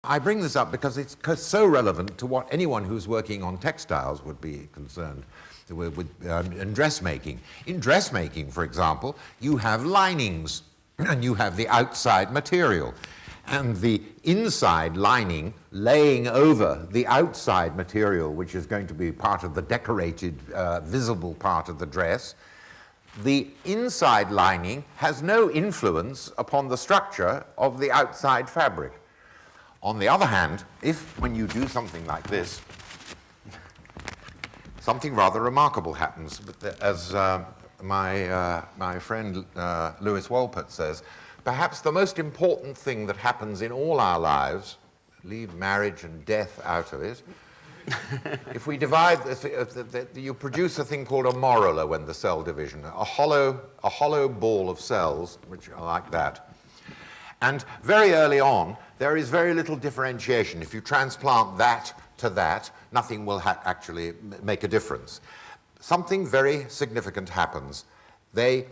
I bring this up because it's so relevant to what anyone who's working on textiles would be concerned with in dressmaking. In dressmaking, for example, you have linings and you have the outside material. And the inside lining laying over the outside material, which is going to be part of the decorated, visible part of the dress, the inside lining has no influence upon the structure of the outside fabric. On the other hand, if when you do something like this, something rather remarkable happens, as my friend Lewis Wolpert says, perhaps the most important thing that happens in all our lives, leave marriage and death out of it, if we divide, you produce a thing called a morula when the cell division, a hollow ball of cells, which are like that. And very early on, there is very little differentiation. If you transplant that to that, nothing will actually make a difference. Something very significant happens. A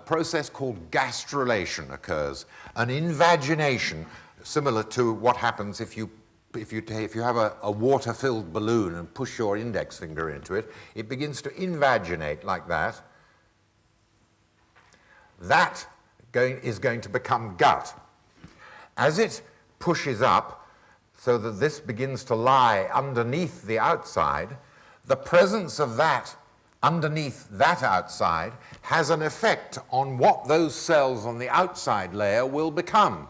process called gastrulation occurs, an invagination similar to what happens if you have a water-filled balloon and push your index finger into it. It begins to invaginate like that. That is going to become gut. As it pushes up so that this begins to lie underneath the outside, the presence of that underneath that outside has an effect on what those cells on the outside layer will become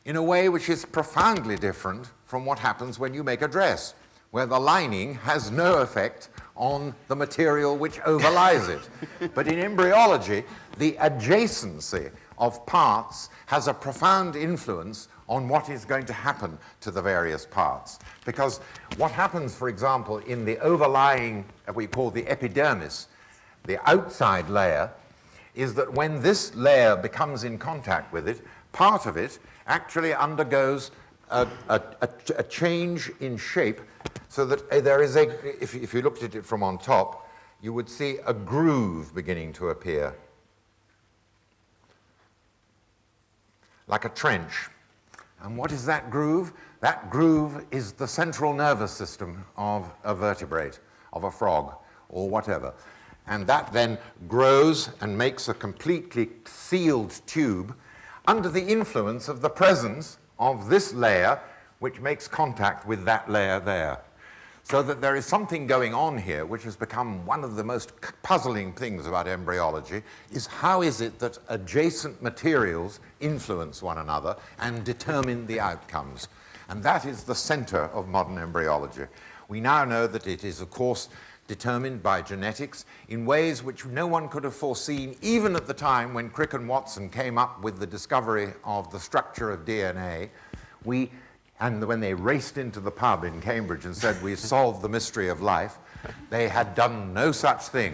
in a way which is profoundly different from what happens when you make a dress, where the lining has no effect on the material which overlies it. But in embryology, the adjacency of parts has a profound influence on what is going to happen to the various parts. Because what happens, for example, in the overlying, we call the epidermis, the outside layer, is that when this layer becomes in contact with it, part of it actually undergoes a change in shape so that there is if you looked at it from on top, you would see a groove beginning to appear. Like a trench. And what is that groove? That groove is the central nervous system of a vertebrate, of a frog, or whatever. And that then grows and makes a completely sealed tube under the influence of the presence of this layer, which makes contact with that layer there. So that there is something going on here which has become one of the most puzzling things about embryology, is how is it that adjacent materials influence one another and determine the outcomes? And that is the center of modern embryology. We now know that it is, of course, determined by genetics in ways which no one could have foreseen, even at the time when Crick and Watson came up with the discovery of the structure of DNA. And when they raced into the pub in Cambridge and said, "We've solved the mystery of life," they had done no such thing.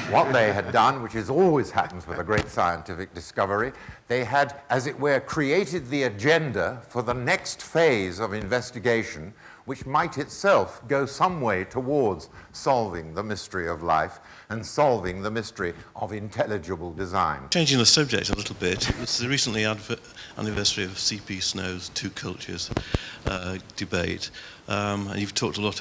What they had done, which always happens with a great scientific discovery, they had, as it were, created the agenda for the next phase of investigation, which might itself go some way towards solving the mystery of life and solving the mystery of intelligible design. Changing the subject a little bit, it's the recently anniversary of C.P. Snow's Two Cultures debate, and you've talked a lot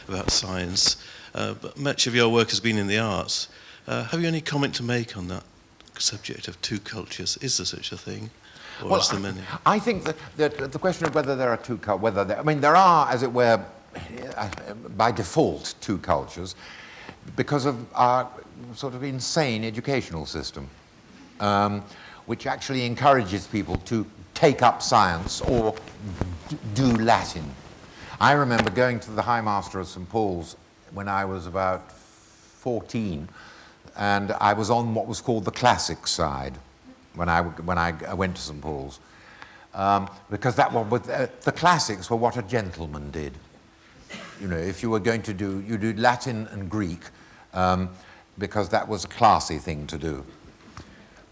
about science, but much of your work has been in the arts. Have you any comment to make on that subject of two cultures? Is there such a thing? Or well, is there many? I think that the question of whether there are two cultures, I mean, there are, as it were, by default, two cultures, because of our sort of insane educational system, which actually encourages people to take up science or do Latin. I remember going to the High Master of St. Paul's when I was about 14, and I was on what was called the classic side when I went to St. Paul's, because the classics were what a gentleman did. You know, if you were going to you do Latin and Greek, because that was a classy thing to do.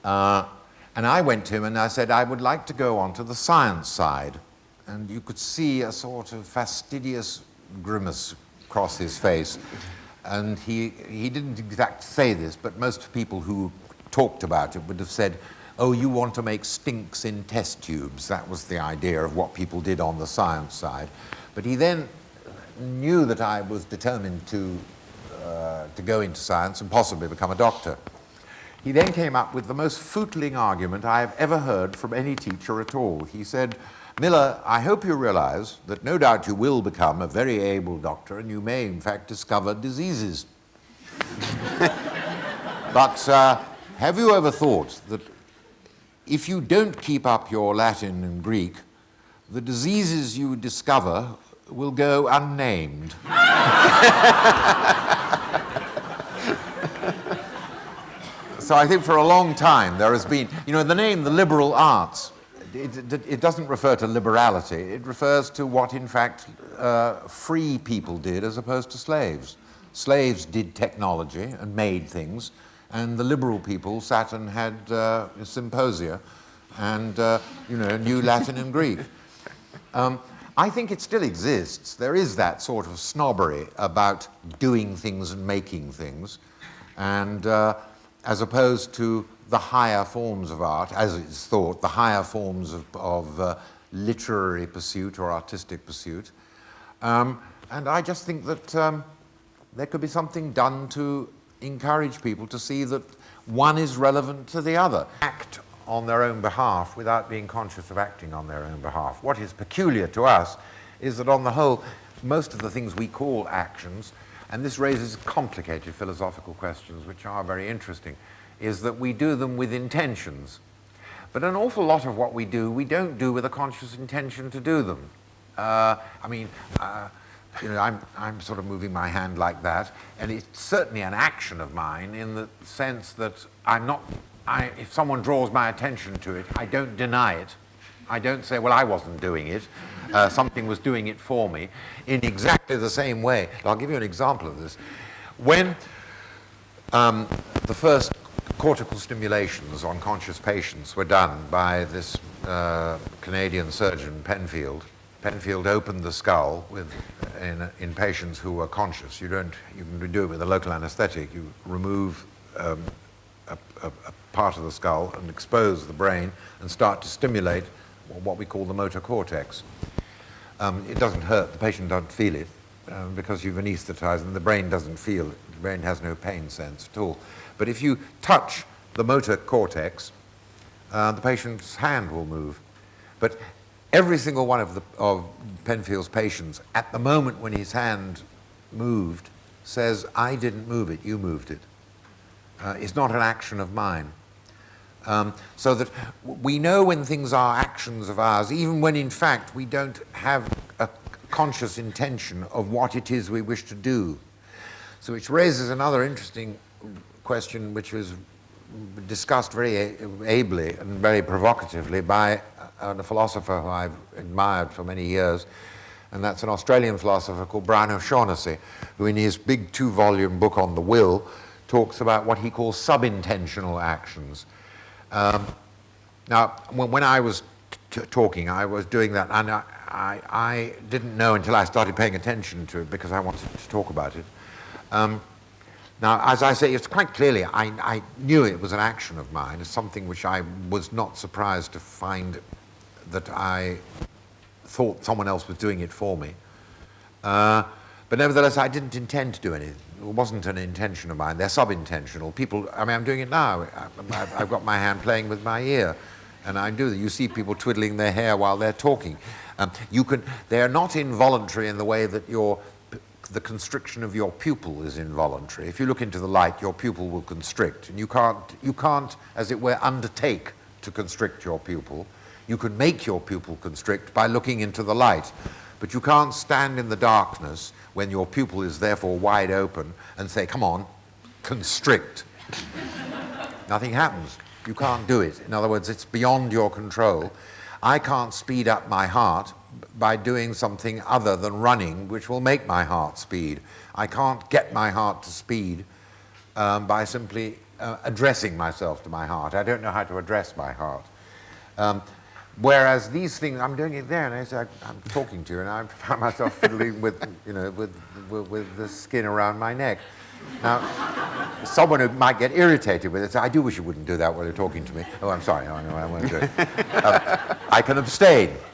And I went to him and I said, I would like to go on to the science side. And you could see a sort of fastidious grimace cross his face. And he didn't exactly say this, but most people who talked about it would have said, oh, you want to make stinks in test tubes. That was the idea of what people did on the science side. But he then knew that I was determined to go into science and possibly become a doctor. He then came up with the most footling argument I have ever heard from any teacher at all. He said, Miller, I hope you realize that no doubt you will become a very able doctor and you may in fact discover diseases. But have you ever thought that if you don't keep up your Latin and Greek, the diseases you discover will go unnamed? So I think for a long time there has been, you know, the name the liberal arts, it doesn't refer to liberality. It refers to what, in fact, free people did as opposed to slaves. Slaves did technology and made things, and the liberal people sat and had symposia and, you know, knew Latin and Greek. I think it still exists. There is that sort of snobbery about doing things and making things, and as opposed to the higher forms of art, as it's thought, the higher forms of literary pursuit or artistic pursuit. And I just think that there could be something done to encourage people to see that one is relevant to the other. Act on their own behalf without being conscious of acting on their own behalf. What is peculiar to us is that on the whole, most of the things we call actions, and this raises complicated philosophical questions which are very interesting, is that we do them with intentions. But an awful lot of what we do, we don't do with a conscious intention to do them. You know, I'm sort of moving my hand like that, and it's certainly an action of mine in the sense that if someone draws my attention to it, I don't deny it. I don't say, well, I wasn't doing it. Something was doing it for me in exactly the same way. I'll give you an example of this. When the first cortical stimulations on conscious patients were done by this Canadian surgeon, Penfield. Penfield opened the skull in patients who were conscious. You can do it with a local anesthetic. You remove a part of the skull and expose the brain and start to stimulate what we call the motor cortex. It doesn't hurt. The patient doesn't feel it because you've anesthetized and the brain doesn't feel it. The brain has no pain sense at all. But if you touch the motor cortex, the patient's hand will move. But every single one of Penfield's patients, at the moment when his hand moved, says, I didn't move it, you moved it. It's not an action of mine. So that we know when things are actions of ours, even when in fact we don't have a conscious intention of what it is we wish to do. So which raises another interesting question which was discussed very ably and very provocatively by a philosopher who I've admired for many years, and that's an Australian philosopher called Brian O'Shaughnessy, who in his big 2-volume book on the will talks about what he calls subintentional actions. Now, when I was talking, I was doing that, and I didn't know until I started paying attention to it because I wanted to talk about it. Now, as I say, it's quite clearly, I knew it was an action of mine. It's something which I was not surprised to find that I thought someone else was doing it for me. But nevertheless, I didn't intend to do anything. It wasn't an intention of mine. They're subintentional. People, I mean, I'm doing it now. I've got my hand playing with my ear, and I do that. You see people twiddling their hair while they're talking. They're not involuntary in the way that the constriction of your pupil is involuntary. If you look into the light, your pupil will constrict, and you can't, as it were, undertake to constrict your pupil. You can make your pupil constrict by looking into the light, but you can't stand in the darkness when your pupil is therefore wide open and say, come on, constrict. Nothing happens. You can't do it. In other words, it's beyond your control. I can't speed up my heart by doing something other than running, which will make my heart speed. I can't get my heart to speed by simply addressing myself to my heart. I don't know how to address my heart. Whereas these things, I'm doing it there, and I'm talking to you, and I found myself fiddling with, with with the skin around my neck. Now, someone who might get irritated with it, so I do wish you wouldn't do that while you're talking to me. Oh, I'm sorry, I won't do it. I can abstain.